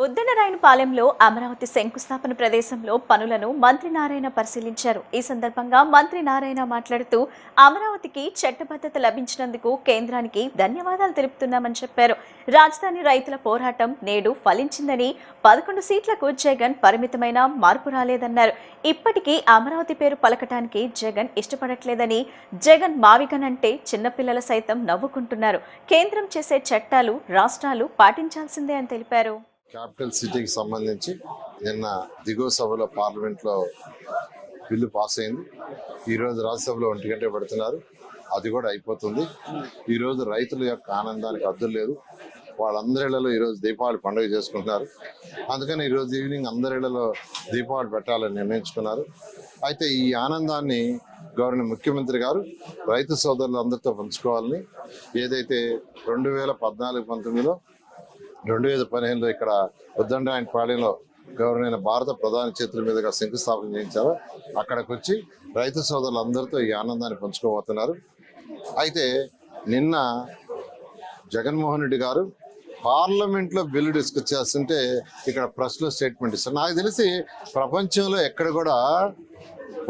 ఉద్దనరాయనపాలెంలో అమరావతి శంకుస్థాపన ప్రదేశంలో పనులను మంత్రి నారాయణ పరిశీలించారు. ఈ సందర్భంగా మంత్రి నారాయణ మాట్లాడుతూ అమరావతికి చట్టబద్ధత లభించినందుకు కేంద్రానికి ధన్యవాదాలు తెలుపుతున్నామని చెప్పారు. రాజధాని రైతుల పోరాటం నేడు ఫలించిందని, 11 సీట్లకు జగన్ పరిమితమైన మార్పు రాలేదన్నారు. ఇప్పటికీ అమరావతి పేరు పలకటానికి జగన్ ఇష్టపడట్లేదని, జగన్ మావిగన్ అంటే చిన్నపిల్లల సైతం నవ్వుకుంటున్నారు. కేంద్రం చేసే చట్టాలు రాష్ట్రాలు పాటించాల్సిందే అని తెలిపారు. క్యాపిటల్ సిటీకి సంబంధించి నిన్న దిగువ సభలో పార్లమెంట్లో బిల్లు పాస్ అయింది. ఈరోజు రాజ్యసభలో 1 గంట పెడుతున్నారు. అది కూడా అయిపోతుంది. ఈరోజు రైతుల యొక్క ఆనందానికి అద్దు లేదు. వాళ్ళందరిళ్లలో ఈరోజు దీపావళి పండుగ చేసుకుంటున్నారు. అందుకని ఈరోజు ఈవినింగ్ అందరిళ్లలో దీపావళి పెట్టాలని నిర్ణయించుకున్నారు. అయితే ఈ ఆనందాన్ని గవర్నర్ ముఖ్యమంత్రి గారు రైతు సోదరులందరితో పంచుకోవాలని, ఏదైతే 2014-19లో 2015లో ఇక్కడ ఉద్దండరాయనపాలెంలో గవర్నర్ భారత ప్రధాని చేతుల మీదుగా శంకుస్థాపన చేయించారో అక్కడికి వచ్చి రైతు సోదరులందరితో ఈ ఆనందాన్ని పంచుకోబోతున్నారు. అయితే నిన్న జగన్మోహన్ రెడ్డి గారు పార్లమెంట్లో బిల్లు డిస్కస్ చేస్తుంటే ఇక్కడ ప్రెస్లో స్టేట్మెంట్ ఇస్తారు. నాకు తెలిసి ప్రపంచంలో ఎక్కడ కూడా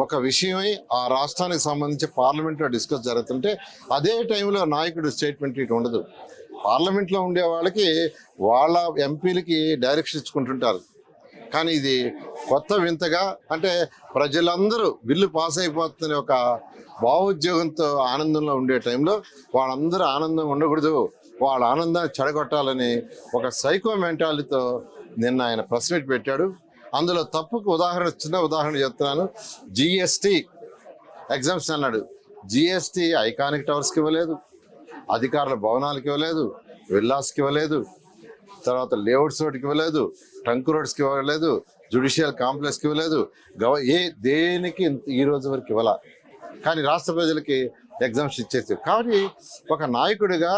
ఒక విషయమై ఆ రాష్ట్రానికి సంబంధించి పార్లమెంట్లో డిస్కస్ జరుగుతుంటే అదే టైంలో నాయకుడు స్టేట్మెంట్ ఇటు ఉండదు. పార్లమెంట్లో ఉండే వాళ్ళకి వాళ్ళ ఎంపీలకి డైరెక్షన్ ఇచ్చుకుంటుంటారు. కానీ ఇది కొత్త వింతగా, అంటే ప్రజలందరూ బిల్లు పాస్ అయిపోతున్న ఒక భావోద్యోగంతో ఆనందంలో ఉండే టైంలో వాళ్ళందరూ ఆనందం ఉండకూడదు, వాళ్ళ ఆనందాన్ని చెడగొట్టాలని ఒక సైకో మెంటాలిటీతో నిన్న ఆయన ప్రెస్ మీట్ పెట్టాడు. అందులో తప్పుకు చిన్న ఉదాహరణ చెప్తున్నాను. జిఎస్టీ ఎగ్జామ్షన్ అన్నాడు. జిఎస్టీ ఐకానిక్ టవర్స్కి ఇవ్వలేదు, అధికారుల భవనాలకు ఇవ్వలేదు, విల్లాస్కి ఇవ్వలేదు, తర్వాత లేఅవుట్స్ రోడ్కి ఇవ్వలేదు, ట్రంక్ రోడ్స్కి ఇవ్వలేదు, జ్యుడిషియల్ కాంప్లెక్స్కి ఇవ్వలేదు, దేనికి ఈ రోజు వరకు ఇవ్వాల. కానీ రాష్ట్ర ప్రజలకి ఎగ్జామ్షన్ ఇచ్చేసి. కాబట్టి ఒక నాయకుడిగా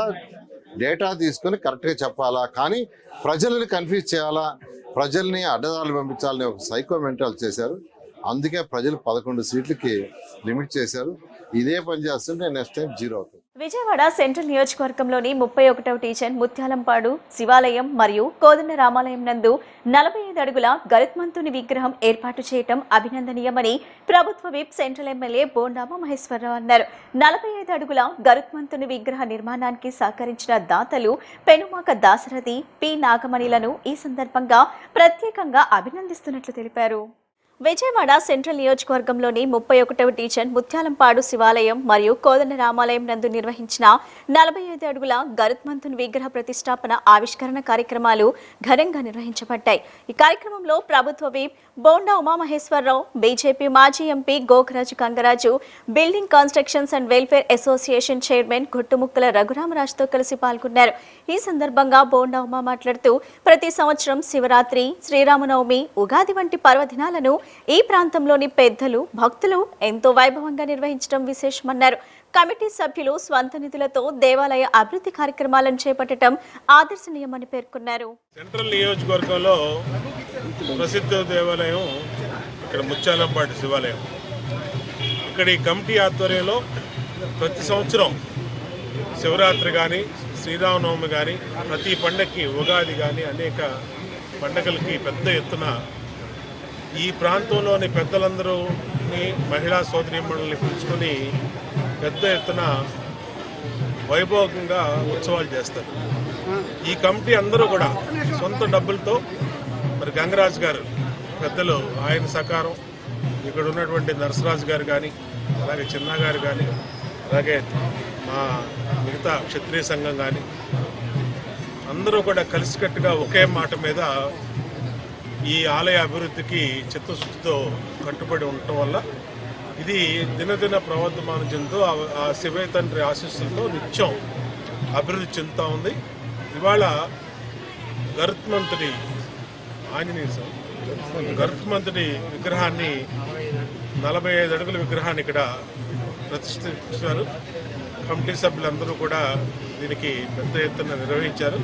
డేటా తీసుకొని కరెక్ట్గా చెప్పాలా, కానీ ప్రజల్ని కన్ఫ్యూజ్ చేయాలా, ప్రజల్ని అడ్డదారులు పంపించాలని ఒక సైకో మెంటాల్ చేశారు. అందుకే ప్రజలు 11 సీట్లకి లిమిట్ చేశారు. ఇదే పని చేస్తుంటే నెక్స్ట్ టైం 0 అవుతుంది. విజయవాడ సెంట్రల్ నియోజకవర్గంలోని 31వ డివిజన్ ముత్యాలంపాడు శివాలయం మరియు కోదండ రామాలయం నందు 45 అడుగుల గరుత్మంతుని విగ్రహం ఏర్పాటు చేయడం అభినందనీయమని ప్రభుత్వ విప్ సెంట్రల్ ఎమ్మెల్యే బోండామ మహేశ్వరరావు అన్నారు. 45 అడుగుల గరుత్మంతుని విగ్రహ నిర్మాణానికి సహకరించిన దాతలు పెనుమాక దాశరథి, పి నాగమణిలను ఈ సందర్భంగా ప్రత్యేకంగా అభినందిస్తున్నట్లు తెలిపారు. విజయవాడ సెంట్రల్ నియోజకవర్గంలోని 31వ డివిజన్ ముత్యాలంపాడు శివాలయం మరియు కోదండ రామాలయం నందు నిర్వహించిన 45 అడుగుల గరుత్మంతుని విగ్రహ ప్రతిష్టాపన ఆవిష్కరణ కార్యక్రమాలు ఘనంగా నిర్వహించబడ్డాయి. ఈ కార్యక్రమంలో ప్రభుత్వ విప్ బోండా ఉమామహేశ్వరరావు, బీజేపీ మాజీ MP Gokaraju Gangaraju, building constructions and welfare association chairman Guttumukkala రఘురామరాజుతో కలిసి పాల్గొన్నారు. ఈ సందర్భంగా బోండా ఉమా మాట్లాడుతూ ప్రతి సంవత్సరం శివరాత్రి, శ్రీరామనవమి, ఉగాది వంటి పర్వదినాలను ఈ ప్రాంతంలోని పెద్దలు, భక్తులు ఎంతో వైభవంగా నిర్వహించడం విశేషమన్నారు. కమిటీ సభ్యులు స్వంత నిధులతో దేవాలయ అభివృద్ధి కార్యక్రమాలను చేపట్టడం ఆదర్శనీయమని పేర్కొన్నారు. సెంట్రల్ నియోజకవర్గంలో ప్రసిద్ధ దేవాలయం ఇక్కడ ముత్యాలంపాటి శివాలయం. ఇక్కడ ఈ కమిటీ ఆధ్వర్యంలో ప్రతి సంవత్సరం శివరాత్రి కానీ, శ్రీరామనవమి కానీ, ప్రతి పండగకి, ఉగాది కానీ, అనేక పండగలకి పెద్ద ఎత్తున ఈ ప్రాంతంలోని పెద్దలందరూని, మహిళా సోదరీమణుల్ని పిలుచుకొని పెద్ద ఎత్తున వైభవంగా ఉత్సవాలు చేస్తారు. ఈ కమిటీ అందరూ కూడా సొంత డబ్బులతో, మరి గంగరాజు గారు పెద్దలు ఆయన సహకారం, ఇక్కడ ఉన్నటువంటి నరసరాజు గారు కానీ, అలాగే చిన్న గారు కానీ, అలాగే మా మిగతా క్షత్రియ సంఘం కానీ అందరూ కూడా కలిసికట్టుగా ఒకే మాట మీద ఈ ఆలయ అభివృద్ధికి చిత్తశుద్ధితో కట్టుబడి ఉండటం వల్ల ఇది దినదిన ప్రవర్ధమానం చెందుతూ ఆ శివయ్య తండ్రి ఆశీస్సులతో నిత్యం అభివృద్ధి చెందుతూ ఉంది. ఇవాళ గరుత్మంతుడి గరుత్మంతుడి విగ్రహాన్ని 45 అడుగుల విగ్రహాన్ని ఇక్కడ ప్రతిష్ఠించారు. కమిటీ సభ్యులందరూ కూడా దీనికి పెద్ద ఎత్తున నిర్వహించారు.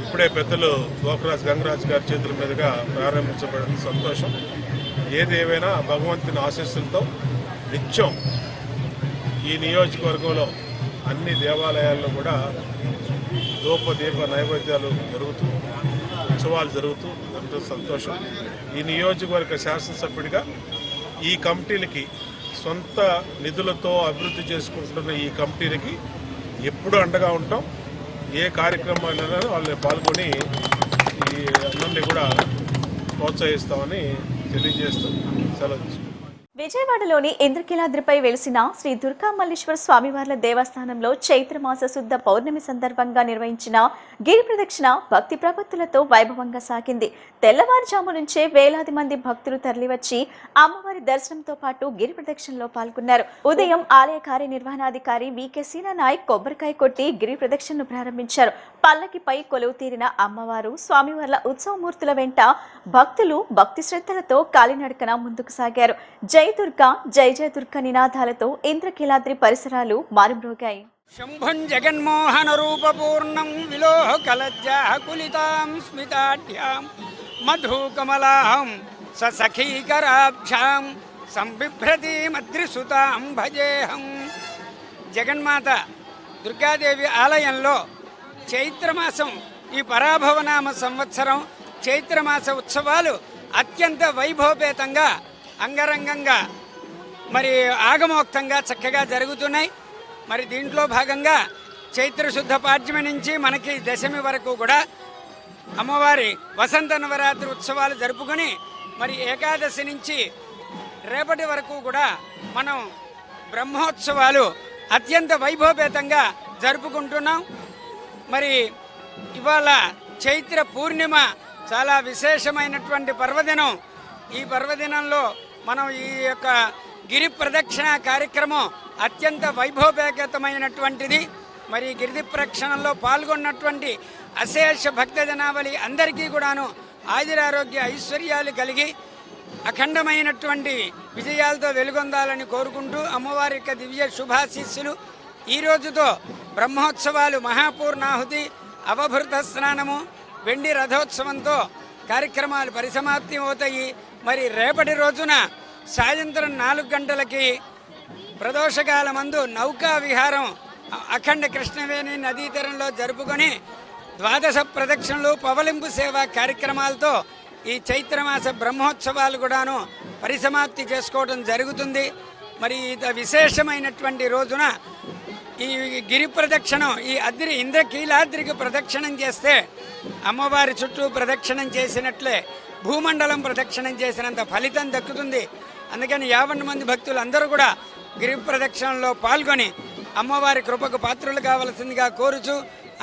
ఇప్పుడే పెద్దలు గోకరాజు గంగరాజు గారి చేతుల మీదుగా ప్రారంభించబడిన సంతోషం. ఏదేమైనా భగవంతుని ఆశీస్సులతో నిత్యం ఈ నియోజకవర్గంలో అన్ని దేవాలయాల్లో కూడా ధూప దీప నైవేద్యాలు జరుగుతూ ఉత్సవాలు జరుగుతూ ఎంతో సంతోషం. ఈ నియోజకవర్గ శాసనసభ్యుడిగా ఈ కమిటీలకి సొంత నిధులతో అభివృద్ధి చేసుకుంటున్న ఈ కమిటీలకి ఎప్పుడూ అండగా ఉంటాం. ఏ కార్యక్రమాలైనా వాళ్ళని పాల్గొని ఈ అందరినీ కూడా ప్రోత్సహిస్తామని తెలియజేస్తూ సెలవు తీసుకుంటాం. విజయవాడలోని ఇంద్రకీలాద్రిపై వెలిసిన శ్రీ దుర్గామల్లేశ్వర స్వామివార్ల దేవస్థానంలో చైత్రమాస శుద్ధ పౌర్ణమి సందర్భంగా నిర్వహించిన గిరి ప్రదక్షిణ భక్తి ప్రపత్తులతో వైభవంగా సాగింది. తెల్లవారుజాము నుంచే వేలాది మంది భక్తులు తరలివచ్చి అమ్మవారి దర్శనంతో పాటు గిరి ప్రదక్షిణలో పాల్గొన్నారు. ఉదయం ఆలయ కార్యనిర్వహణాధికారి వికే సీనా నాయక్ కొబ్బరికాయ కొట్టి గిరి ప్రదక్షిణను ప్రారంభించారు. పల్లకిపై కొలువు తీరిన అమ్మవారు స్వామివార్ల ఉత్సవమూర్తుల వెంట భక్తులు భక్తి శ్రద్ధలతో కాలినడకన ముందుకు సాగారు. జై దుర్గా జై జయ దుర్గా నినాదాలతో ఇంద్రకీలాద్రి పరిసరాలు మారుమ్రోగాయి. శంభుం జగన్మోహన రూపపూర్ణం విలోహ కలజ్జాకులితాం స్మితాఢ్యాం మధుకమలాం సఖీకరాభ్యాం సంబిభ్రతిమద్రిసుతాం భజేహం. జగన్మాత దుర్గాదేవి ఆలయంలో చైత్రమాసం ఈ పరాభవనామ సంవత్సరం చైత్రమాస ఉత్సవాలు అత్యంత వైభవపేతంగా అంగరంగంగా మరి ఆగమోక్తంగా చక్కగా జరుగుతున్నాయి. మరి దీంట్లో భాగంగా చైత్రశుద్ధ పాడ్యమి నుంచి మనకి దశమి వరకు కూడా అమ్మవారి వసంత నవరాత్రి ఉత్సవాలు జరుపుకొని మరి ఏకాదశి నుంచి రేపటి వరకు కూడా మనం బ్రహ్మోత్సవాలు అత్యంత వైభవపేతంగా జరుపుకుంటున్నాం. మరి ఇవాళ చైత్ర పూర్ణిమ చాలా విశేషమైనటువంటి పర్వదినం. ఈ పర్వదినంలో మనం ఈ యొక్క గిరి ప్రదక్షిణ కార్యక్రమం అత్యంత వైభవపేతమైనటువంటిది. మరి గిరి ప్రదక్షిణలో పాల్గొన్నటువంటి అశేష భక్త జనావళి అందరికీ కూడాను ఆయురారోగ్య ఐశ్వర్యాలు కలిగి అఖండమైనటువంటి విజయాలతో వెలుగొందాలని కోరుకుంటూ అమ్మవారి యొక్క దివ్య శుభాశీస్సులు. ఈ రోజుతో బ్రహ్మోత్సవాలు మహాపూర్ణాహుతి అవభృత స్నానము వెండి రథోత్సవంతో కార్యక్రమాలు పరిసమాప్తి అవుతాయి. మరి రేపటి రోజున సాయంత్రం 4 గంటలకి ప్రదోషకాల మందు నౌకా విహారం అఖండ కృష్ణవేణి నదీ తీరంలో జరుపుకొని ద్వాదశ ప్రదక్షిణలు పవలింపు సేవ కార్యక్రమాలతో ఈ చైత్రమాస బ్రహ్మోత్సవాలు కూడాను పరిసమాప్తి చేసుకోవడం జరుగుతుంది. మరి విశేషమైనటువంటి రోజున ఈ గిరి ప్రదక్షిణం ఈ ఇంద్రకీలాద్రికి ప్రదక్షిణం చేస్తే అమ్మవారి చుట్టూ ప్రదక్షిణం చేసినట్లే భూమండలం ప్రదక్షిణం చేసినంత ఫలితం దక్కుతుంది. అందుకని 50 మంది భక్తులు అందరూ కూడా గిరి ప్రదక్షిణలో పాల్గొని అమ్మవారి కృపకు పాత్రులు కావలసిందిగా కోరుచు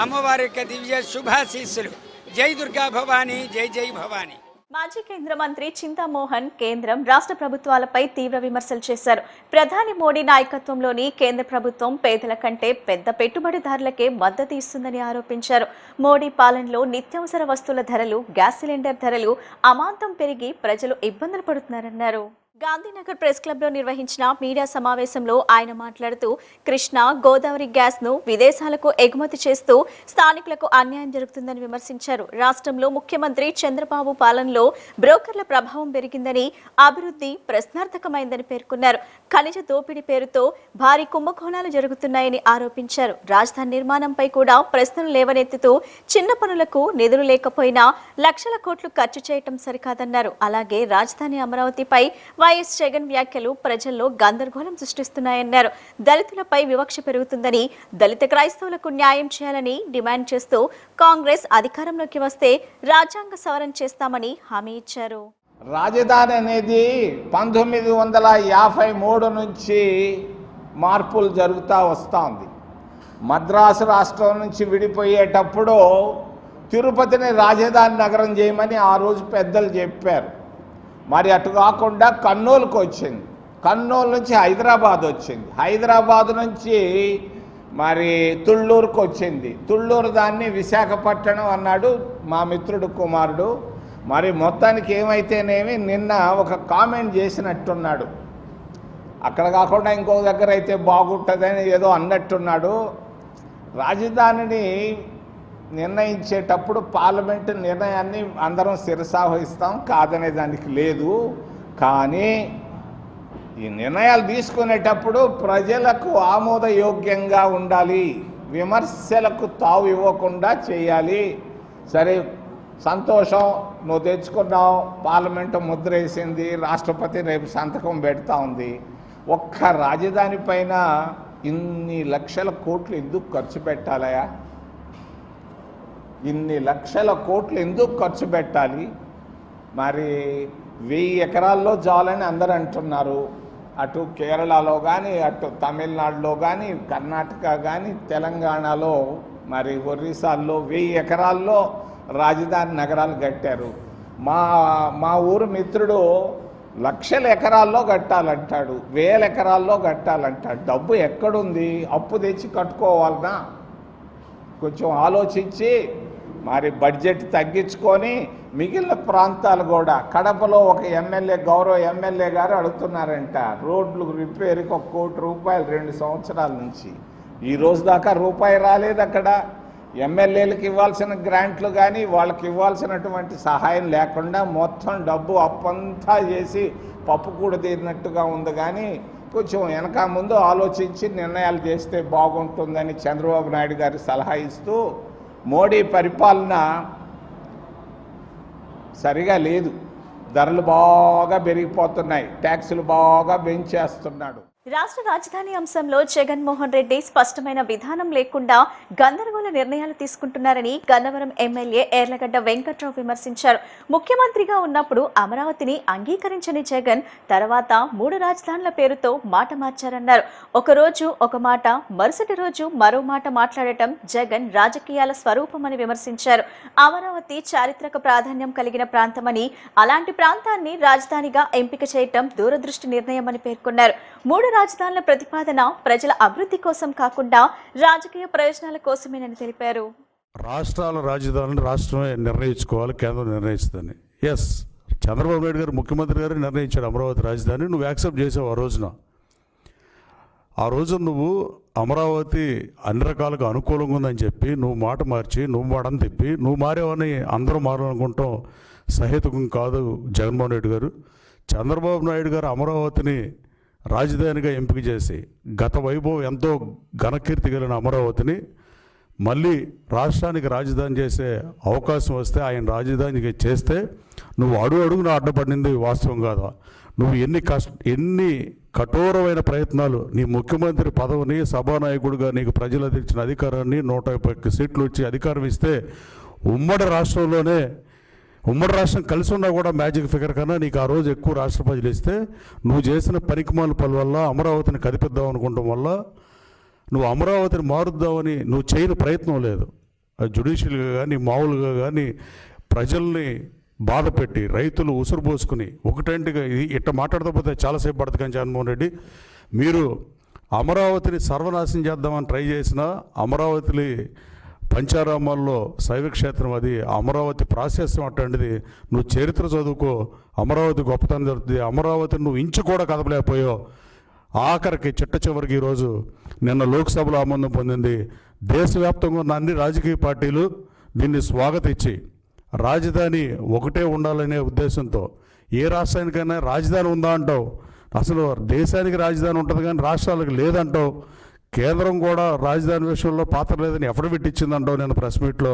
అమ్మవారి యొక్క దివ్య శుభాశీస్సులు. జై దుర్గా భవానీ, జై జై భవానీ. మాజీ కేంద్ర మంత్రి చింతామోహన్ కేంద్రం రాష్ట్ర ప్రభుత్వాలపై తీవ్ర విమర్శలు చేశారు. ప్రధాని మోడీ నాయకత్వంలోని కేంద్ర ప్రభుత్వం పేదల కంటే పెద్ద పెట్టుబడిదారులకే మద్దతు ఇస్తుందని ఆరోపించారు. మోడీ పాలనలో నిత్యావసర వస్తువుల ధరలు, గ్యాస్ సిలిండర్ ధరలు అమాంతం పెరిగి ప్రజలు ఇబ్బందులు పడుతున్నారన్నారు. గాంధీనగర్ ప్రెస్ క్లబ్లో నిర్వహించిన మీడియా సమావేశంలో ఆయన మాట్లాడుతూ కృష్ణా గోదావరి గ్యాస్ను విదేశాలకు ఎగుమతి చేస్తూ స్థానికులకు అన్యాయం జరుగుతుందని విమర్శించారు. రాష్ట్రంలో ముఖ్యమంత్రి చంద్రబాబు పాలనలో బ్రోకర్ల ప్రభావం పెరిగిందని, అభివృద్ధి ప్రశ్నార్థకమైందని పేర్కొన్నారు. ఖనిజ దోపిడీ పేరుతో భారీ కుంభకోణాలు జరుగుతున్నాయని ఆరోపించారు. రాజధాని నిర్మాణంపై కూడా ప్రశ్నలు లేవనెత్తుతూ చిన్న పనులకు నిధులు లేకపోయినా లక్షల కోట్లు ఖర్చు చేయటం సరికాదన్నారు. అలాగే రాజధాని అమరావతిపై వైఎస్ జగన్ వ్యాఖ్యలు ప్రజల్లో గందరగోళం సృష్టిస్తున్నాయన్నారు. దళితులపై వివక్ష పెరుగుతుందని, దళిత క్రైస్తవులకు న్యాయం చేయాలని డిమాండ్ చేస్తూ కాంగ్రెస్ అధికారంలోకి వస్తే రాజ్యాంగ సవరణ చేస్తామని హామీ ఇచ్చారు. రాజధాని అనేది 1953 నుంచి మార్పులు జరుగుతూ వస్తూ ఉంది. మద్రాసు రాష్ట్రం నుంచి విడిపోయేటప్పుడు తిరుపతిని రాజధాని నగరం చేయమని ఆ రోజు పెద్దలు చెప్పారు. మరి అటు కాకుండా కర్నూలుకు వచ్చింది, కర్నూలు నుంచి హైదరాబాద్ వచ్చింది, హైదరాబాద్ నుంచి మరి తుళ్ళూరుకు వచ్చింది, తుళ్ళూరు దాన్ని విశాఖపట్నం అన్నాడు మా మిత్రుడు కుమారుడు. మరి మొత్తానికి ఏమైతేనేమి నిన్న ఒక కామెంట్ చేసినట్టున్నాడు, అక్కడ కాకుండా ఇంకో దగ్గర అయితే బాగుంటుందని ఏదో అన్నట్టున్నాడు. రాజధానిని నిర్ణయించేటప్పుడు పార్లమెంటు నిర్ణయాన్ని అందరం శిరసావహిస్తాం, కాదనే దానికి లేదు. కానీ ఈ నిర్ణయాలు తీసుకునేటప్పుడు ప్రజలకు ఆమోదయోగ్యంగా ఉండాలి, విమర్శలకు తావు ఇవ్వకుండా చేయాలి. సరే, సంతోషం, నువ్వు తెచ్చుకున్నావు, పార్లమెంటు ముద్ర వేసింది, రాష్ట్రపతి రేపు సంతకం పెడతా ఉంది. ఒక్క రాజధాని పైన ఇన్ని లక్షల కోట్లు ఎందుకు ఖర్చు పెట్టాలయా? ఇన్ని లక్షల కోట్లు ఎందుకు ఖర్చు పెట్టాలి? మరి 1000 ఎకరాల్లో చాలని అందరూ అంటున్నారు. అటు కేరళలో కానీ, అటు తమిళనాడులో కానీ, కర్ణాటక కానీ, తెలంగాణలో, మరి ఒరిస్సాల్లో 1000 ఎకరాల్లో రాజధాని నగరాలు కట్టారు. మా ఊరు మిత్రుడు లక్షల ఎకరాల్లో కట్టాలంటాడు, 1000 ఎకరాల్లో కట్టాలంటాడు. డబ్బు ఎక్కడుంది? అప్పు తెచ్చి కట్టుకోవాలనా? కొంచెం ఆలోచించి మరి బడ్జెట్ తగ్గించుకొని మిగిలిన ప్రాంతాలు కూడా, కడపలో ఒక ఎమ్మెల్యే, గౌరవ ఎమ్మెల్యే గారు అడుగుతున్నారంట రోడ్లు రిపేర్కి ₹1 కోటి 2 సంవత్సరాల నుంచి. ఈ రోజు దాకా రూపాయి రాలేదు అక్కడ. ఎమ్మెల్యేలకు ఇవ్వాల్సిన గ్రాంట్లు కానీ, వాళ్ళకి ఇవ్వాల్సినటువంటి సహాయం లేకుండా మొత్తం డబ్బు అప్పంతా చేసి పప్పు కూడా తీరినట్టుగా ఉంది. కానీ కొంచెం వెనక ముందు ఆలోచించి నిర్ణయాలు చేస్తే బాగుంటుందని చంద్రబాబు నాయుడు గారి సలహా ఇస్తూ, మోడీ పరిపాలన సరిగా లేదు, ధరలు బాగా పెరిగిపోతున్నాయి, ట్యాక్సులు బాగా పెంచేస్తున్నాడు. రాష్ట్ర రాజధాని అంశంలో జగన్మోహన్ రెడ్డి స్పష్టమైన విధానం లేకుండా గందరగోళ నిర్ణయాలు తీసుకుంటున్నారని గన్నవరం ఎమ్మెల్యే ఎర్లగడ్డ వెంకట్రావు విమర్శించారు. ముఖ్యమంత్రిగా ఉన్నప్పుడు అమరావతిని అంగీకరించని జగన్ తర్వాత 3 రాజధానుల పేరుతో మాట మార్చారన్నారు. ఒకరోజు ఒక మాట, మరుసటి రోజు మరో మాట మాట్లాడటం జగన్ రాజకీయాల స్వరూపమని విమర్శించారు. అమరావతి చారిత్రక ప్రాధాన్యం కలిగిన ప్రాంతమని, అలాంటి ప్రాంతాన్ని రాజధానిగా ఎంపిక చేయటం దూరదృష్టి నిర్ణయమని పేర్కొన్నారు. 3 రాజధానుల ప్రతిపాదన ప్రజల అభివృద్ధి కోసం కాకుండా రాజకీయ ప్రయోజనాల కోసమేనని తెలిపారు. రాష్ట్రాల రాజధానిని రాష్ట్రమే నిర్ణయించుకోవాలి, కేంద్రం నిర్ణయిస్తుందని. ఎస్, చంద్రబాబు నాయుడు గారు ముఖ్యమంత్రి గారు నిర్ణయించాడు అమరావతి రాజధాని. నువ్వు యాక్సెప్ట్ చేసావు ఆ రోజున. ఆ రోజు నువ్వు అమరావతి అన్ని రకాలుగా అనుకూలంగా ఉందని చెప్పి నువ్వు మాట మార్చి, నువ్వు మాటని తిప్పి, నువ్వు మారేవని అందరూ మారాలనుకుంటాం సహేతుకం కాదు. జగన్మోహన్ రెడ్డి గారు, చంద్రబాబు నాయుడు గారు అమరావతిని రాజధానిగా ఎంపిక చేసి, గత వైభవం ఎంతో ఘనకీర్తి కలిగిన అమరావతిని మళ్ళీ రాష్ట్రానికి రాజధాని చేసే అవకాశం వస్తే, ఆయన రాజధానికి చేస్తే నువ్వు అడుగున అడ్డపడింది వాస్తవం కాదా? నువ్వు ఎన్ని కఠోరమైన ప్రయత్నాలు, నీ ముఖ్యమంత్రి పదవిని, సభానాయకుడిగా నీకు ప్రజలు ఇచ్చిన అధికారాన్ని, 151 సీట్లు వచ్చి అధికారం ఇస్తే, ఉమ్మడి రాష్ట్రం కలిసి ఉన్నా కూడా మ్యాజిక్ ఫిగర్ కన్నా నీకు ఆ రోజు ఎక్కువ రాష్ట్ర ప్రజలు ఇస్తే, నువ్వు చేసిన పనికిమాల పనుల వల్ల, అమరావతిని కదిపిద్దాం అనుకోవడం వల్ల, నువ్వు అమరావతిని మారుద్దామని నువ్వు చేయని ప్రయత్నం లేదు. జ్యుడిషియల్గా కానీ, మామూలుగా కానీ ప్రజల్ని బాధ పెట్టి, రైతులు ఉసురు పోసుకుని ఒకటంటిగా ఇట్ట మాట్లాడకపోతే చాలాసేపు పడుతుంది. కానీ జగన్మోహన్ రెడ్డి, మీరు అమరావతిని సర్వనాశనం చేద్దామని ట్రై చేసిన, అమరావతి పంచారామాల్లో శైవక్షేత్రం అది, అమరావతి ప్రాశస్యం అట్లాంటిది. నువ్వు చరిత్ర చదువుకో, అమరావతి గొప్పతనం జరుగుతుంది. అమరావతిని నువ్వు ఇంచు కూడా కదపలేకపోయావు. ఆఖరికి చివరికి ఈరోజు నిన్న లోక్సభలో ఆమోదం పొందింది. దేశవ్యాప్తంగా ఉన్న అన్ని రాజకీయ పార్టీలు దీన్ని స్వాగతించి, రాజధాని ఒకటే ఉండాలనే ఉద్దేశంతో, ఏ రాష్ట్రానికైనా రాజధాని ఉందా అంటావు, అసలు దేశానికి రాజధాని ఉంటుంది కానీ రాష్ట్రాలకు లేదంటావు. కేంద్రం కూడా రాజధాని విషయంలో పాత్ర లేదని ఎఫిడవిట్ ఇచ్చిందంటావు నేను ప్రెస్ మీట్లో.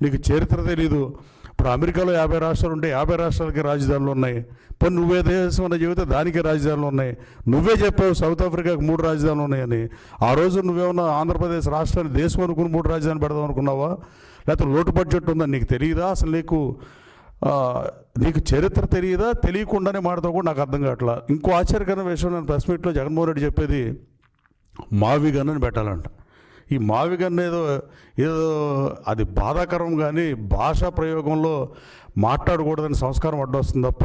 నీకు చరిత్ర తెలీదు. ఇప్పుడు అమెరికాలో 50 రాష్ట్రాలు ఉంటే 50 రాష్ట్రాలకి రాజధానులు ఉన్నాయి. పోనీ నువ్వే దేశం అన్న చెబితే దానికే రాజధానులు ఉన్నాయి. నువ్వే చెప్పావు సౌత్ ఆఫ్రికాకి 3 రాజధానులు ఉన్నాయని. ఆ రోజు నువ్వేమన్నా ఆంధ్రప్రదేశ్ రాష్ట్రాన్ని దేశం అనుకుని 3 రాజధానులు పెడదాం అనుకున్నావా? లేకపోతే లోటు బడ్జెట్ ఉందని నీకు తెలియదా? అసలు నీకు చరిత్ర తెలియదా? తెలియకుండానే మాడతావు కూడా నాకు అర్థం కావట్లా. ఇంకో ఆశ్చర్యకరమైన విషయం, నేను ప్రెస్ మీట్లో జగన్మోహన్ రెడ్డి చెప్పేది మావి గన్నని పెట్టాలంట. ఈ మావి గన్న ఏదో అది బాధాకరం, కానీ భాషా ప్రయోగంలో మాట్లాడకూడదని సంస్కారం అడ్డొస్తుంది తప్ప,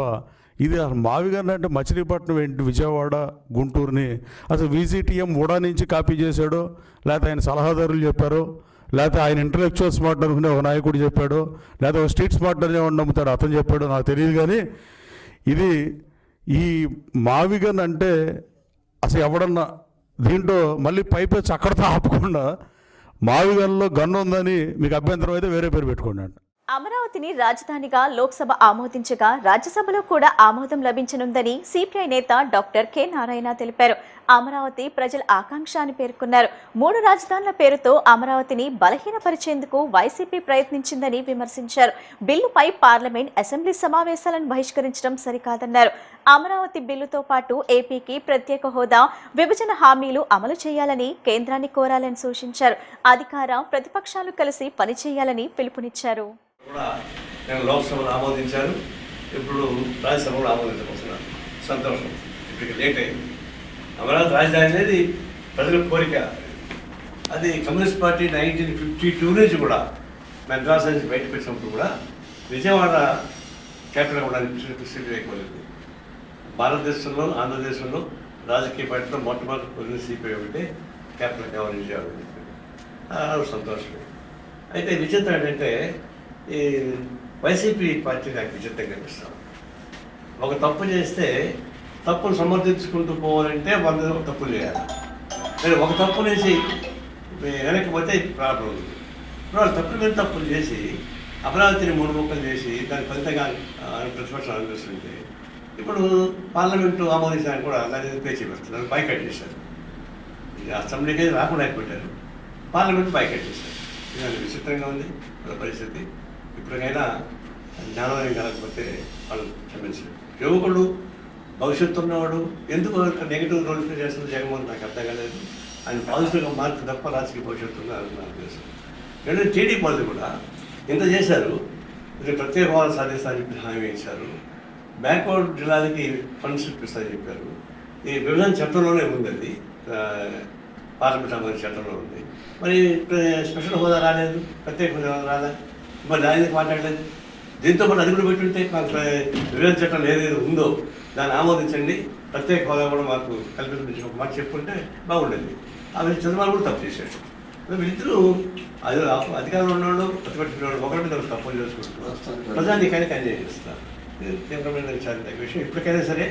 ఇది మావి గన్న అంటే మచిలీపట్నం ఏంటి, విజయవాడ, గుంటూరుని అసలు VGTM ఉడా నుంచి కాపీ చేశాడో, లేకపోతే ఆయన సలహాదారులు చెప్పారో, లేకపోతే ఆయన ఇంటలెక్చువల్ స్మార్ట్ అనుకునే ఒక నాయకుడు చెప్పాడో, లేకపోతే ఒక స్ట్రీట్ స్మార్ట్ అని నమ్ముతాడు అతను చెప్పాడో నాకు తెలియదు. కానీ ఇది ఈ మావి గన్ అంటే అసలు ఎవడన్నా దీంట్లో మళ్ళీ పైపెచ్చి అక్కడితో ఆపకుండా మావిగల్లో గన్ను ఉందని మీకు అభ్యంతరం అయితే వేరే పేరు పెట్టుకోండి అంట. అమరావతిని రాజధానిగా లోక్సభ ఆమోదించగా రాజ్యసభలో కూడా ఆమోదం లభించనుందని సిపిఐ నేత డాక్టర్ కె నారాయణ తెలిపారు. అమరావతి ప్రజల ఆకాంక్ష అని పేర్కొన్నారు. 3 రాజధానుల పేరుతో అమరావతిని బలహీనపరిచేందుకు వైసీపీ ప్రయత్నించిందని విమర్శించారు. బిల్లుపై పార్లమెంట్, అసెంబ్లీ సమావేశాలను బహిష్కరించడం సరికాదన్నారు. అమరావతి బిల్లుతో పాటు ఏపీకి ప్రత్యేక హోదా, విభజన హామీలు అమలు చేయాలని కేంద్రాన్ని కోరాలని సూచించారు. అధికార ప్రతిపక్షాలు కలిసి పనిచేయాలని పిలుపునిచ్చారు. లోక్సభలో ఆమోదించారు, ఇప్పుడు రాజ్యసభలో ఆమోదించబోతున్నారు. సంతోషం. ఇప్పటికి లేట్ అయింది. అమరావతి రాజధాని అనేది ప్రజల కోరిక. అది కమ్యూనిస్ట్ పార్టీ 1952 నుంచి కూడా మెడ్రాస్ నుంచి బయటకు వచ్చినప్పుడు కూడా విజయవాడ క్యాపిటల్ కూడా సీట్ అయిపోయింది. భారతదేశంలో, ఆంధ్రదేశంలో రాజకీయ పార్టీలో మొట్టమొదటి పొందిన సిపిఐ ఒకటి క్యాపిటల్ కావాలి విజయవాడ. సంతోషమే. అయితే విచిత్రం ఏంటంటే ఈ వైసీపీ పార్టీ నాకు విచిత్రంగా కనిపిస్తాం. ఒక తప్పు చేస్తే తప్పును సమర్థించుకుంటూ పోవాలంటే 100 తప్పులు చేయాలి. నేను ఒక తప్పు చేసి వెనక్కి పోతే ప్రాబ్లం ఉంది. వాళ్ళు తప్పుల మీద తప్పులు చేసి అమరావతిని 3 ముక్కలు చేసి దాని ఫలితంగా ప్రతిపక్షం అనిపిస్తుంటే ఇప్పుడు పార్లమెంటు ఆమోదించడానికి కూడా దాన్ని పేచీ పెడుతున్నారు. బైకట్ చేశారు. అసెంబ్లీకి రాకుండా అయిపోయారు, పార్లమెంట్ బైకట్ చేశారు. ఇది విచిత్రంగా ఉంది వాళ్ళ పరిస్థితి. ఇప్పటికైనా జ్ఞానోదయం కలగకపోతే వాళ్ళు క్షమించారు. యువకుడు, భవిష్యత్తు ఉన్నవాడు ఎందుకు నెగిటివ్ రోల్ ప్లే చేస్తుంది జగన్మోహన్ నాకు అర్థం కాలేదు. ఆయన పాజిటివ్గా మార్పు తప్ప రాజకీయ భవిష్యత్తు ఉందని నాకు తెలుసు. రెండు టీడీపీ వాళ్ళు కూడా ఎంత చేశారు. ఇది ప్రత్యేక హోదా సాధిస్తారని చెప్పి హామీ ఇచ్చారు. బ్యాక్వర్డ్ జిల్లాలకి ఫండ్స్ ఇప్పిస్తారని చెప్పారు. ఈ విభజన చట్టంలోనే ఉంది, అది పార్లమెంట్ అమలు చట్టంలో ఉంది. మరి స్పెషల్ హోదా రాలేదు, ప్రత్యేక హోదా రాలేదు, మరి దానికి మాట్లాడలేదు. దీంతో పాటు అది కూడా పెట్టుంటే మాకు విభజన చట్టం ఏదైతే ఉందో దాన్ని ఆమోదించండి, ప్రత్యేక హోదా కూడా మాకు కల్పించి ఒక మాట చెప్పుకుంటే బాగుండేది. అవి చంద్రబాబు కూడా తప్పు చేశాడు. వీళ్ళిద్దరూ అది అధికారంలో ఉన్నవాళ్ళు, ప్రతిపక్షంలో ఒకరి మీద తప్పులు చేసుకుంటున్నారు. ప్రజానికానికి అన్యాయం చేస్తున్నారు. తీవ్రమైన విషయం. ఇప్పటికైనా సరే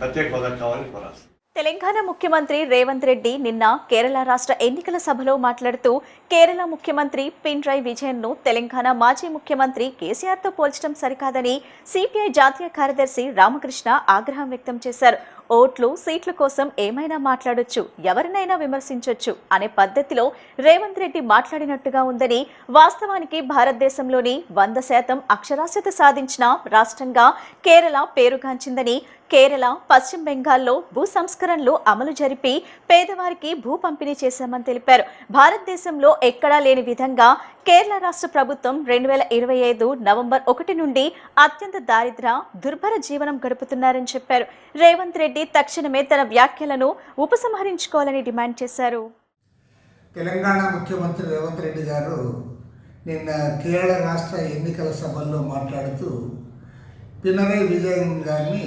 ప్రత్యేక హోదా కావాలని కోరాలి. తెలంగాణ ముఖ్యమంత్రి రేవంత్ రెడ్డి నిన్న కేరళ రాష్ట్ర ఎన్నికల సభలో మాట్లాడుతూ కేరళ ముఖ్యమంత్రి పినరయి విజయన్ను తెలంగాణ మాజీ ముఖ్యమంత్రి కేసీఆర్తో పోల్చడం సరికాదని సిపిఐ జాతీయ కార్యదర్శి రామకృష్ణ ఆగ్రహం వ్యక్తం చేశారు. ఓట్లు, సీట్ల కోసం ఏమైనా మాట్లాడొచ్చు, ఎవరినైనా విమర్శించొచ్చు అనే పద్ధతిలో రేవంత్ రెడ్డి మాట్లాడినట్టుగా ఉందని, వాస్తవానికి భారతదేశంలోని 100% అక్షరాస్యత సాధించిన రాష్ట్రంగా కేరళ పేరుగాంచిందని, కేరళ, పశ్చిమ బెంగాల్లో భూ సంస్కరణలు అమలు జరిపి పేదవారికి భూ పంపిణీ చేశామని తెలిపారు. భారతదేశంలో ఎక్కడా లేని విధంగా కేరళ రాష్ట్ర ప్రభుత్వం 2025 నవంబర్ 1 నుండి అత్యంత దారిద్ర్య, దుర్భర జీవనం గడుపుతున్నారని చెప్పారు. రేవంత్ రెడ్డి తక్షణమే తన వ్యాఖ్యలను ఉపసంహరించుకోవాలని డిమాండ్ చేశారు. తెలంగాణ ముఖ్యమంత్రి రేవంత్ రెడ్డి గారు నిన్న కేరళ రాష్ట్ర ఎన్నికల సభల్లో మాట్లాడుతూ పినరయి విజయన్ గారిని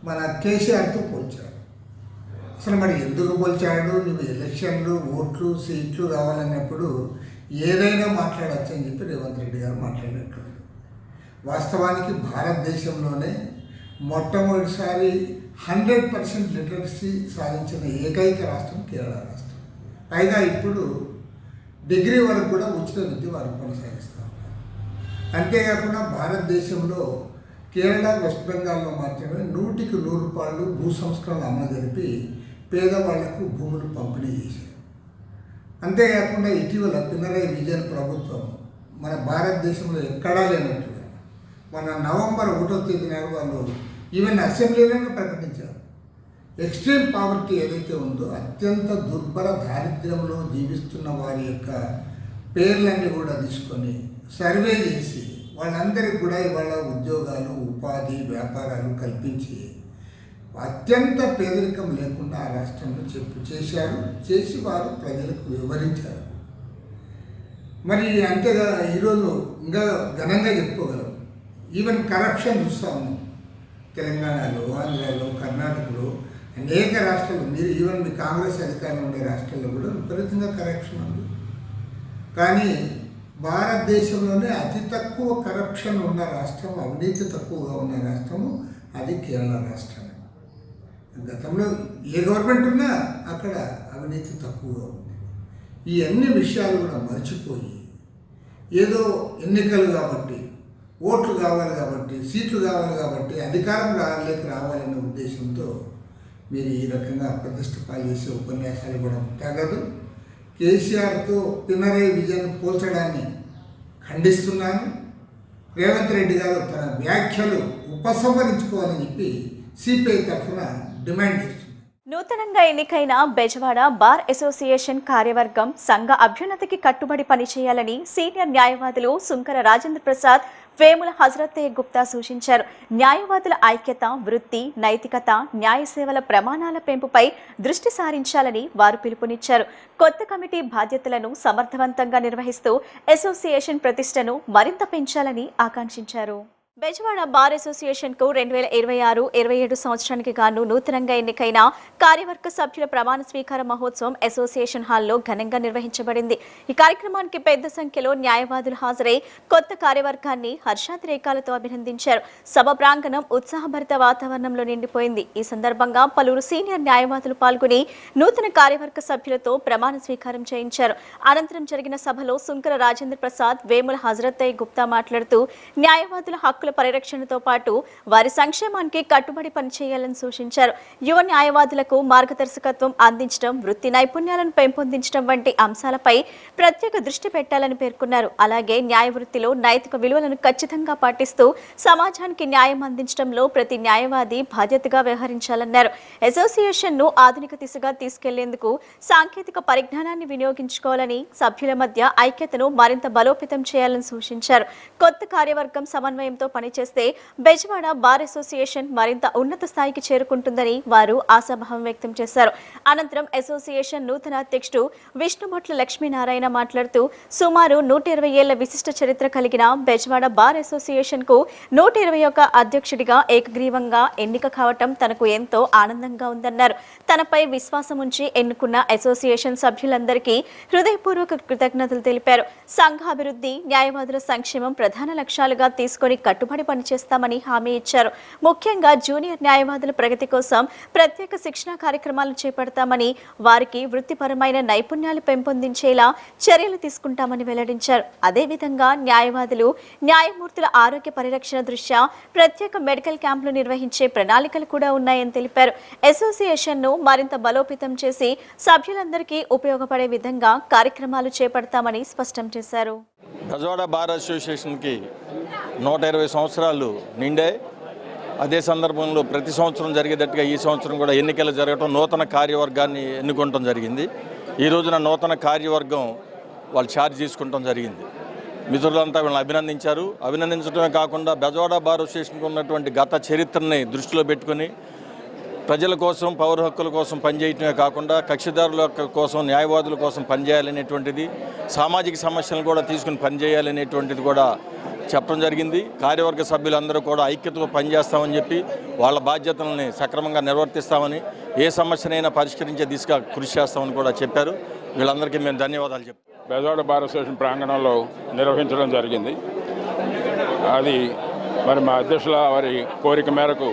మన కేసీఆర్తో పోల్చాడు. అసలు మరి ఎందుకు పోల్చాడు? నువ్వు ఎలక్షన్లు, ఓట్లు, సీట్లు రావాలన్నప్పుడు ఏదైనా మాట్లాడచ్చు అని చెప్పి రేవంత్ రెడ్డి గారు మాట్లాడినట్లు. వాస్తవానికి భారతదేశంలోనే మొట్టమొదటిసారి 100% లిటరసీ సాధించిన ఏకైక రాష్ట్రం కేరళ రాష్ట్రం. పైగా ఇప్పుడు డిగ్రీ వరకు కూడా ఉచిత విద్య వారు కొనసాగిస్తూ ఉన్నారు. అంతేకాకుండా భారతదేశంలో కేరళ, వెస్ట్ బెంగాల్లో మాత్రమే 100కి 100 రూపాయలు భూ సంస్కరణలు అమలు జరిపి పేదవాళ్లకు భూములు పంపిణీ చేశారు. అంతేకాకుండా ఇటీవల పినరయి విజయన్ ప్రభుత్వం మన భారతదేశంలో ఎక్కడా లేనట్టుగా మన నవంబర్ 1వ తేదీన వాళ్ళు ఈవెన్ అసెంబ్లీలోనే ప్రకటించారు. ఎక్స్ట్రీమ్ పావర్టీ ఏదైతే ఉందో, అత్యంత దుర్భర దారిద్ర్యంలో జీవిస్తున్న వారి యొక్క పేర్లన్నీ కూడా తీసుకొని సర్వే చేసి వాళ్ళందరికీ కూడా ఇవాళ ఉద్యోగాలు, ఉపాధి, వ్యాపారాలు కల్పించి అత్యంత పేదరికం లేకుండా ఆ రాష్ట్రంలో చేసి వారు ప్రజలకు వివరించారు. మరి అంతేగా ఈరోజు ఇంకా ఘనంగా చెప్పుకోగలం. ఈవెన్ కరప్షన్ చూస్తూ ఉన్నాం తెలంగాణలో, ఆంధ్రాలో, కర్ణాటకలో, అనేక రాష్ట్రాలు. మీరు ఈవెన్ మీ కాంగ్రెస్ అధికారంలో ఉండే రాష్ట్రాల్లో కూడా విపరీతంగా కరప్షన్ ఉంది. కానీ భారతదేశంలోనే అతి తక్కువ కరప్షన్ ఉన్న రాష్ట్రం, అవినీతి తక్కువగా ఉన్న రాష్ట్రము అది కేరళ రాష్ట్రమే. గతంలో ఏ గవర్నమెంట్ ఉన్నా అక్కడ అవినీతి తక్కువగా ఉంది. ఈ అన్ని విషయాలు కూడా మర్చిపోయి ఏదో ఎన్నికలు కాబట్టి, ఓట్లు కావాలి కాబట్టి, సీట్లు కావాలి కాబట్టి, అధికారం రావాలనే ఉద్దేశంతో మీరు ఈ రకంగా ప్రతిష్ట పాలు చేసే ఉపన్యాసాలు ఇవ్వడం తగదు. కేసీఆర్తో పినరయి విజయన్ పోల్చడాన్ని ఖండిస్తున్నాను. రేవంత్ రెడ్డి గారు తన వ్యాఖ్యలు ఉపసంహరించుకోవాలని చెప్పి సిపిఐ తరఫున డిమాండ్ చేస్తున్నారు. నూతనంగా ఎన్నికైన బెజవాడ బార్ అసోసియేషన్ కార్యవర్గం సంఘ అభ్యున్నతికి కట్టుబడి పనిచేయాలని సీనియర్ న్యాయవాదులు సుంకర రాజేంద్ర ప్రసాద్, వేముల హజరత్తయ్య గుప్తా సూచించారు. న్యాయవాదుల ఐక్యత, వృత్తి, నైతికత, న్యాయ సేవల ప్రమాణాల పెంపుపై దృష్టి సారించాలని వారు పిలుపునిచ్చారు. కొత్త కమిటీ బాధ్యతలను సమర్థవంతంగా నిర్వహిస్తూ అసోసియేషన్ ప్రతిష్టను మరింత పెంచాలని ఆకాంక్షించారు. బెజవాడ బార్ అసోసియేషన్ కు 2026-27 సంవత్సరానికి గాను నూతనంగా ఎన్నికైన కార్యవర్గ సభ్యుల ప్రమాణ స్వీకార మహోత్సవం అసోసియేషన్ హాల్లో ఘనంగా నిర్వహించబడింది. ఈ కార్యక్రమానికి పెద్ద సంఖ్యలో న్యాయవాదులు హాజరై కొత్త కార్యవర్గాన్ని హర్షాతిరేకాలతో అభినందించారు. సభ ప్రాంగణం ఉత్సాహభరిత వాతావరణంలో నిండిపోయింది. ఈ సందర్భంగా పలువురు సీనియర్ న్యాయవాదులు పాల్గొని నూతన కార్యవర్గ సభ్యులతో ప్రమాణ స్వీకారం చేయించారు. అనంతరం జరిగిన సభలో సుంకర రాజేంద్ర ప్రసాద్, వేముల హజరత్తయ్య గుప్తా మాట్లాడుతూ న్యాయవాదుల హక్కుల పరిరక్షణతో పాటు వారి సంక్షేమానికి కట్టుబడి పనిచేయాలని సూచించారు. యువ న్యాయవాదులకు మార్గదర్శకత్వం అందించడం, వృత్తి నైపుణ్యాలను పెంపొందించడం వంటి అంశాలపై ప్రత్యేక దృష్టి పెట్టాలని పేర్కొన్నారు. అలాగే న్యాయ వృత్తిలో నైతిక విలువలను ఖచ్చితంగా పాటిస్తూ సమాజానికి న్యాయం అందించడంలో ప్రతి న్యాయవాది బాధ్యతగా వ్యవహరించాలన్నారు. అసోసియేషన్ ను ఆధునిక దిశగా తీసుకెళ్లేందుకు సాంకేతిక పరిజ్ఞానాన్ని వినియోగించుకోవాలని, సభ్యుల మధ్య ఐక్యతను మరింత బలోపేతం చేయాలని సూచించారు. కొత్త కార్యవర్గం సమన్వయంతో పనిచేస్తే బెజవాడ బార్ అసోసియేషన్ మరింత ఉన్నత స్థాయికి చేరుకుంటుందని వారు ఆశాభావం వ్యక్తం చేశారు. అనంతరం అసోసియేషన్ నూతన అధ్యక్షుడు విష్ణుభొట్ల లక్ష్మీనారాయణ మాట్లాడుతూ సుమారు 120 ఏళ్ల విశిష్ట చరిత్ర కలిగిన బెజవాడ బార్ అసోసియేషన్ కు 121 అధ్యక్షుడిగా ఏకగ్రీవంగా ఎన్నిక కావటం తనకు ఎంతో ఆనందంగా ఉందన్నారు. తనపై విశ్వాసం ఉంచి ఎన్నుకున్న అసోసియేషన్ సభ్యులందరికీ హృదయపూర్వక కృతజ్ఞతలు తెలిపారు. సంఘాభివృద్ధి, న్యాయవాదుల సంక్షేమం ప్రధాన లక్ష్యాలుగా తీసుకొని కట్టుబడి పనిచేస్తామని హామీ ఇచ్చారు. ముఖ్యంగా జూనియర్ న్యాయవాదుల ప్రగతి కోసం ప్రత్యేక శిక్షణా కార్యక్రమాలు చేపడతామని, వారికి వృత్తిపరమైన నైపుణ్యాలు పెంపొందించేలా చర్యలు తీసుకుంటామని వెల్లడించారు. అదేవిధంగా న్యాయవాదులు, న్యాయమూర్తుల ఆరోగ్య పరిరక్షణ దృష్ట్యా ప్రత్యేక మెడికల్ క్యాంపులు నిర్వహించే ప్రణాళికలు కూడా ఉన్నాయని తెలిపారు. అసోసియేషన్ ను మరింత బలోపేతం చేసి సభ్యులందరికీ ఉపయోగపడే విధంగా కార్యక్రమాలు చేపడతామని స్పష్టం చేశారు. బెజవాడ బార్ అసోసియేషన్కి 120 సంవత్సరాలు నిండే. అదే సందర్భంలో ప్రతి సంవత్సరం జరిగేటట్టుగా ఈ సంవత్సరం కూడా ఎన్నికలు జరగడం, నూతన కార్యవర్గాన్ని ఎన్నుకోవడం జరిగింది. ఈ రోజున నూతన కార్యవర్గం వాళ్ళు ఛార్జ్ తీసుకుంటాం జరిగింది. మిత్రులంతా వీళ్ళని అభినందించారు. అభినందించడమే కాకుండా బెజవాడ బార్ అసోసియేషన్కి ఉన్నటువంటి గత చరిత్రని దృష్టిలో పెట్టుకుని ప్రజల కోసం, పౌర హక్కుల కోసం పనిచేయటమే కాకుండా కక్షిదారుల కోసం, న్యాయవాదుల కోసం పనిచేయాలనేటువంటిది, సామాజిక సమస్యలను కూడా తీసుకుని పనిచేయాలనేటువంటిది కూడా చెప్పడం జరిగింది. కార్యవర్గ సభ్యులందరూ కూడా ఐక్యతతో పనిచేస్తామని చెప్పి వాళ్ళ బాధ్యతలని సక్రమంగా నిర్వర్తిస్తామని, ఏ సమస్యనైనా పరిష్కరించే దిశగా కృషి చేస్తామని కూడా చెప్పారు. వీళ్ళందరికీ మేము ధన్యవాదాలు చెప్తాం. బెజవాడ బార్ అసోసియేషన్ ప్రాంగణంలో నిర్వహించడం జరిగింది. అది మరి మా అధ్యక్షుల వారి కోరిక మేరకు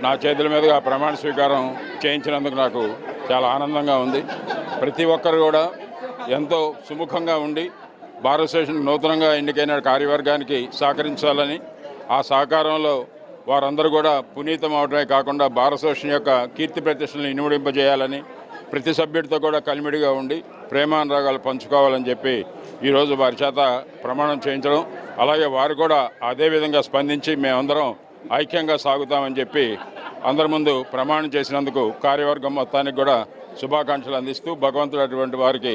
నా చేతుల మీదుగా ప్రమాణ స్వీకారం చేయించినందుకు నాకు చాలా ఆనందంగా ఉంది. ప్రతి ఒక్కరు కూడా ఎంతో సుముఖంగా ఉండి బార్ అసోసియేషన్ నూతనంగా ఎన్నికైన కార్యవర్గానికి సహకరించాలని, ఆ సహకారంలో వారందరూ కూడా పునీతం అవడమే కాకుండా బార్ అసోసియేషన్ యొక్క కీర్తి ప్రతిష్టలను ఇనుమడింపజేయాలని, ప్రతి సభ్యుడితో కూడా కలిమిడిగా ఉండి ప్రేమానురాగాలు పంచుకోవాలని చెప్పి ఈరోజు వారి చేత ప్రమాణం చేయించడం, అలాగే వారు కూడా అదేవిధంగా స్పందించి మేమందరం ఐక్యంగా సాగుతామని చెప్పి అందరి ముందు ప్రమాణం చేసినందుకు కార్యవర్గం మొత్తానికి కూడా శుభాకాంక్షలు అందిస్తూ భగవంతుడు అటువంటి వారికి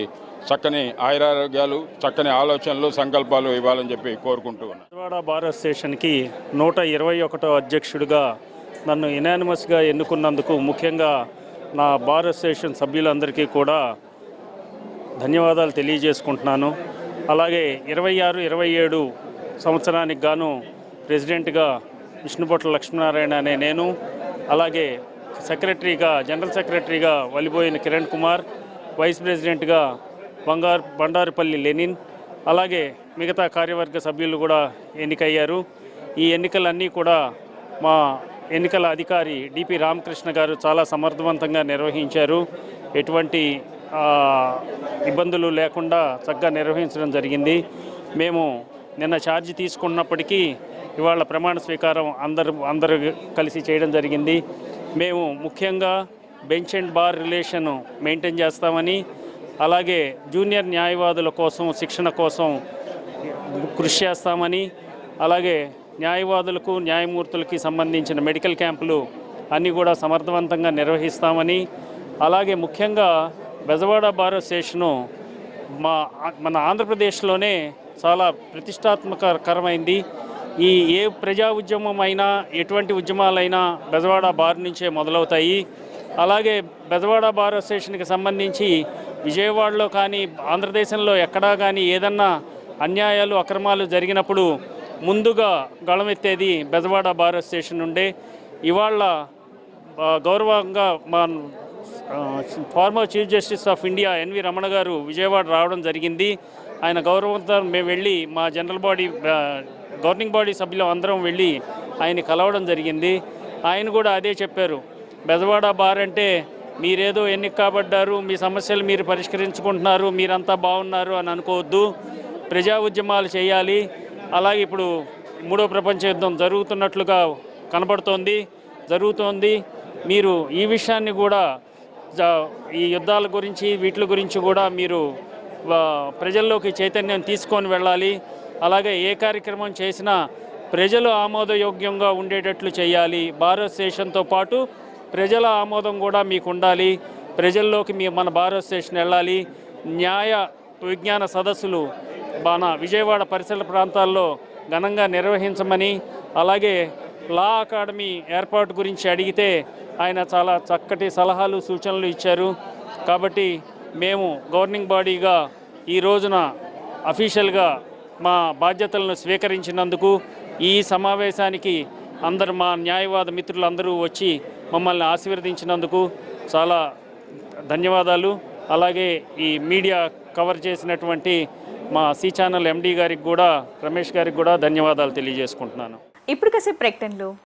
చక్కని ఆయురారోగ్యాలు, చక్కని ఆలోచనలు, సంకల్పాలు ఇవ్వాలని చెప్పి కోరుకుంటూ ఉన్నాను. బెజవాడ బార్ అసోసియేషన్కి 121వ అధ్యక్షుడిగా నన్ను యునానిమస్గా ఎన్నుకున్నందుకు ముఖ్యంగా నా బార్ అసోసియేషన్ సభ్యులందరికీ కూడా ధన్యవాదాలు తెలియజేసుకుంటున్నాను. అలాగే 26-27 సంవత్సరానికి గాను ప్రెసిడెంట్గా విష్ణుభొట్ల లక్ష్మీనారాయణ అనే నేను, అలాగే సెక్రటరీగా, జనరల్ సెక్రటరీగా వలిబోయిన కిరణ్ కుమార్, వైస్ ప్రెసిడెంట్గా బండారుపల్లి లెనిన్, అలాగే మిగతా కార్యవర్గ సభ్యులు కూడా ఎన్నికయ్యారు. ఈ ఎన్నికలన్నీ కూడా మా ఎన్నికల అధికారి డిపి రామకృష్ణ గారు చాలా సమర్థవంతంగా నిర్వహించారు. ఎటువంటి ఇబ్బందులు లేకుండా చక్కగా నిర్వహించడం జరిగింది. మేము నిన్న ఛార్జ్ తీసుకున్నప్పటికీ ఇవాళ ప్రమాణ స్వీకారం అందరూ కలిసి చేయడం జరిగింది. మేము ముఖ్యంగా bench and bar relation maintain చేస్తామని, అలాగే జూనియర్ న్యాయవాదుల కోసం శిక్షణ కోసం కృషి చేస్తామని, అలాగే న్యాయవాదులకు న్యాయమూర్తులకి సంబంధించిన మెడికల్ క్యాంపులు అన్నీ కూడా సమర్థవంతంగా నిర్వహిస్తామని, అలాగే ముఖ్యంగా బెజవాడ బార్ అసోసియేషను మన ఆంధ్రప్రదేశ్లోనే చాలా ప్రతిష్టాత్మకరమైంది. ఏ ప్రజా ఉద్యమం అయినా ఎటువంటి ఉద్యమాలైనా బెజవాడ బార్ నుంచే మొదలవుతాయి. అలాగే బెజవాడ బార్ అసోసియేషన్కి సంబంధించి విజయవాడలో కానీ ఆంధ్రదేశంలో ఎక్కడా కానీ ఏదన్నా అన్యాయాలు అక్రమాలు జరిగినప్పుడు ముందుగా గళమెత్తేది బెజవాడ బార్ అసోసియేషన్ ఉండే. ఇవాళ గౌరవంగా మా former chief justice of India N V Ramana గారు విజయవాడ రావడం జరిగింది. ఆయన గౌరవంతో మేము వెళ్ళి మా జనరల్ బాడీ గవర్నింగ్ బాడీ సభ్యులు అందరం వెళ్ళి ఆయన కలవడం జరిగింది. ఆయన కూడా అదే చెప్పారు, బెజవాడ బార్ అంటే మీరేదో ఎన్నిక కాబడ్డారు, మీ సమస్యలు మీరు పరిష్కరించుకుంటున్నారు, మీరంతా బాగున్నారు అని అనుకోవద్దు, ప్రజా ఉద్యమాలు చేయాలి. అలాగే ఇప్పుడు 3వ ప్రపంచ యుద్ధం జరుగుతున్నట్లుగా జరుగుతోంది. మీరు ఈ విషయాన్ని కూడా ఈ యుద్ధాల గురించి వీటి గురించి కూడా మీరు ప్రజల్లోకి చైతన్యం తీసుకొని వెళ్ళాలి. అలాగే ఏ కార్యక్రమం చేసినా ప్రజలు ఆమోదయోగ్యంగా ఉండేటట్లు చేయాలి. బార్ అసోసియేషన్తో పాటు ప్రజల ఆమోదం కూడా మీకు ఉండాలి. ప్రజల్లోకి మన బార్ అసోసియేషన్ వెళ్ళాలి. న్యాయ విజ్ఞాన సదస్సులు మన విజయవాడ పరిసర ప్రాంతాల్లో ఘనంగా నిర్వహించమని, అలాగే లా అకాడమీ ఏర్పాటు గురించి అడిగితే ఆయన చాలా చక్కటి సలహాలు సూచనలు ఇచ్చారు. కాబట్టి మేము గవర్నింగ్ బాడీగా ఈ రోజున అఫీషియల్గా మా బాధ్యతలను స్వీకరించినందుకు ఈ సమావేశానికి మా న్యాయవాద మిత్రులందరూ వచ్చి మమ్మల్ని ఆశీర్వదించినందుకు చాలా ధన్యవాదాలు. అలాగే ఈ మీడియా కవర్ చేసినటువంటి మా సి ఛానల్ ఎండి గారికి కూడా, రమేష్ గారికి కూడా ధన్యవాదాలు తెలియజేసుకుంటున్నాను. ఇప్పుడు కాసేపు ప్రకటనలు.